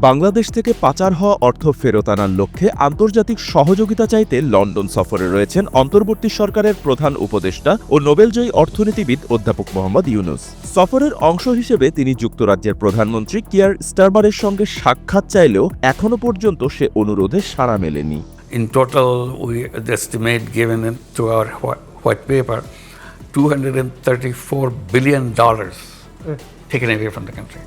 বাংলাদেশ থেকে পাচার হওয়া অর্থ ফেরত আনার লক্ষ্যে আন্তর্জাতিক সহযোগিতা চাইতে লন্ডন সফরে রয়েছেন অন্তর্বর্তী সরকারের প্রধান উপদেষ্টা ও নোবেলজয়ী অর্থনীতিবিদ অধ্যাপক মোহাম্মদ ইউনূস। সফরের অংশ হিসেবে তিনি যুক্তরাজ্যের প্রধানমন্ত্রী কিয়ার স্টারমারের সঙ্গে সাক্ষাৎ চাইলেও এখনও পর্যন্ত সে অনুরোধে সাড়া মেলেনি। In total, we estimate, given to our white paper, $234 billion taken away from the country.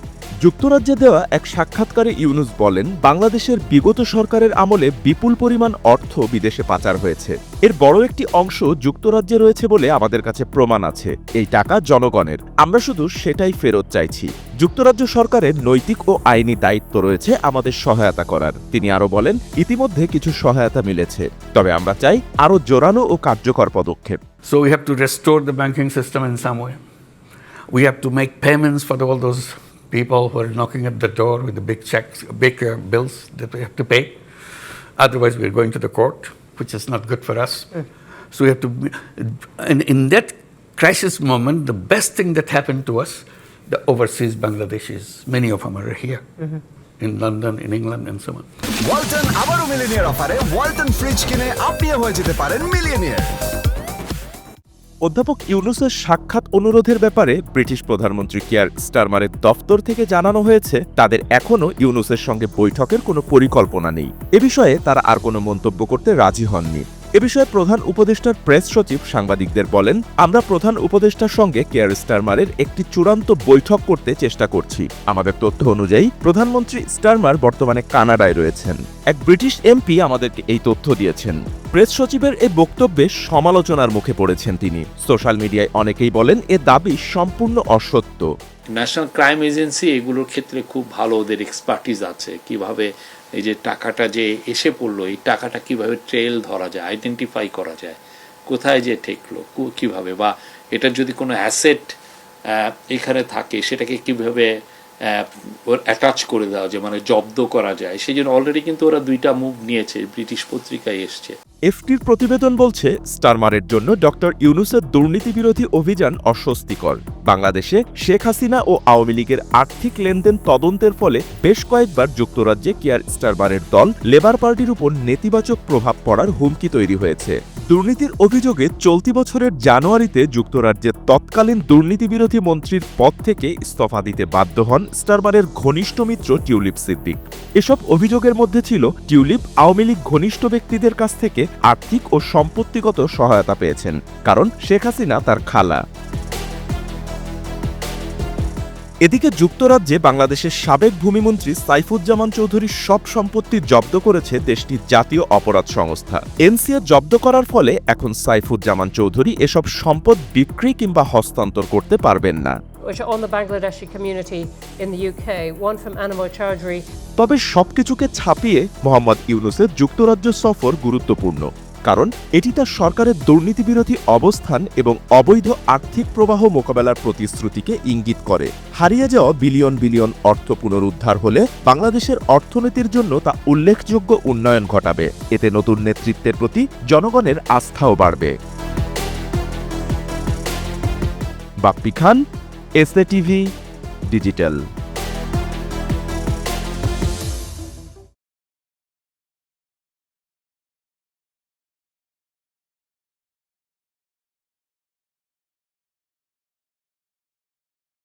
যুক্তরাজ্যে দেওয়া এক সাক্ষাৎকারে ইউনূস বলেন, বাংলাদেশের বিগত সরকারের আমলে বিপুল পরিমাণ অর্থ বিদেশে পাচার হয়েছে। এর বড় একটি অংশ যুক্তরাজ্যে রয়েছে বলে আমাদের কাছে প্রমাণ আছে। এই টাকা জনগণের, আমরা শুধু সেটাই ফেরত চাইছি। যুক্তরাজ্য সরকারের নৈতিক ও আইনি দায়িত্ব রয়েছে আমাদের সহায়তা করার। তিনি আরও বলেন, ইতিমধ্যে কিছু সহায়তা মিলেছে, তবে আমরা চাই আরও জোরালো ও কার্যকর পদক্ষেপ। So we have to restore the banking system in some way. We have to make payments for all those people who are knocking at the door with the big checks, big bills that we have to pay. Otherwise, we're going to the court, which is not good for us. So we have to, in that crisis moment, the best thing that happened to us, the overseas Bangladeshis, many of them are here. In London, in England, and so on. Walton আবারও millionaire অফারে Walton fridge কিনে আপনিও হয়ে যেতে পারেন millionaire. অধ্যাপক ইউনূসের সাক্ষাৎ অনুরোধের ব্যাপারে ব্রিটিশ প্রধানমন্ত্রী কিয়ার স্টারমারের দফতর থেকে জানানো হয়েছে, তাদের এখনও ইউনূসের সঙ্গে বৈঠকের কোনো পরিকল্পনা নেই। এ বিষয়ে তারা আর কোনো মন্তব্য করতে রাজি হননি। এ বিষয়ে প্রধান উপদেষ্টার প্রেস সচিব সাংবাদিকদের বলেন, আমরা প্রধান উপদেষ্টার সঙ্গে কিয়ার স্টারমারের একটি চূড়ান্ত বৈঠক করতে চেষ্টা করছি। আমাদের তথ্য অনুযায়ী প্রধানমন্ত্রী স্টারমার বর্তমানে কানাডায় রয়েছেন। এক ব্রিটিশ এমপি আমাদেরকে এই তথ্য দিয়েছেন। প্রেস সচিবের এই বক্তব্যে সমালোচনার মুখে পড়েছেন তিনি। সোশ্যাল মিডিয়ায় অনেকেই বলেন এ দাবি সম্পূর্ণ অসত্য। ন্যাশনাল ক্রাইম এজেন্সি এগুলোর ক্ষেত্রে খুব ভালো, ওদের এক্সপার্টিস আছে, কিভাবে এই যে টাকাটা যে এসে পড়লো, এই টাকাটা কিভাবে ট্রেল ধরা যায়, আইডেন্টিফাই করা যায়, কোথায় যে ঠেকলো কিভাবে, বা এটার যদি কোনো অ্যাসেট এখানে থাকে সেটাকে কিভাবে অ্যাটাচ করে দেওয়া যায়, মানে জব্দ করা যায়। সেই জন্য অলরেডি কিন্তু ওরা 2টা মুভ নিয়েছে, ব্রিটিশ পত্রিকায় এসছে। এফটির প্রতিবেদন বলছে, স্টারমারের জন্য ডক্টর ইউনূসের দুর্নীতি বিরোধী অভিযান অস্বস্তিকর। বাংলাদেশে শেখ হাসিনা ও আওয়ামী লীগের আর্থিক লেনদেন তদন্তের ফলে বেশ কয়েকবার যুক্তরাজ্যে কিয়ার স্টারমারের দল লেবার পার্টির উপর নেতিবাচক প্রভাব পড়ার হুমকি তৈরি হয়েছে। দুর্নীতির অভিযোগে চলতি বছরের জানুয়ারিতে যুক্তরাজ্যের তৎকালীন দুর্নীতি বিরোধী মন্ত্রীর পদ থেকে ইস্তফা দিতে বাধ্য হন স্টারমারের ঘনিষ্ঠ মিত্র টিউলিপ সিদ্দিক। এসব অভিযোগের মধ্যে ছিল, টিউলিপ আওয়ামী লীগ ঘনিষ্ঠ ব্যক্তিদের কাছ থেকে আর্থিক ও সম্পত্তিগত সহায়তা পেয়েছেন, কারণ শেখ হাসিনা তার খালা। এদিকে যুক্তরাজ্যে বাংলাদেশের সাবেক ভূমিমন্ত্রী সাইফুজ্জামান চৌধুরীর সব সম্পত্তি জব্দ করেছে দেশটির জাতীয় অপরাধ সংস্থা। এনসিআর জব্দ করার ফলে এখন সাইফুজ্জামান চৌধুরী এসব সম্পদ বিক্রি কিংবা হস্তান্তর করতে পারবেন না। তবে সবকিছুকে ছাপিয়ে মোহাম্মদ ইউনূসের যুক্তরাজ্য সফর গুরুত্বপূর্ণ, কারণ এটি তার সরকারের দুর্নীতি বিরোধী অবস্থান এবং অবৈধ আর্থিক প্রবাহ মোকাবেলার প্রতিশ্রুতিকে ইঙ্গিত করে। হারিয়ে যাওয়া বিলিয়ন বিলিয়ন অর্থ পুনরুদ্ধার হলে বাংলাদেশের অর্থনীতির জন্য তা উল্লেখযোগ্য উন্নয়ন ঘটাবে। এতে নতুন নেতৃত্বের প্রতি জনগণের আস্থাও বাড়বে। বাপ্পি খান, এসএ টিভি ডিজিটাল।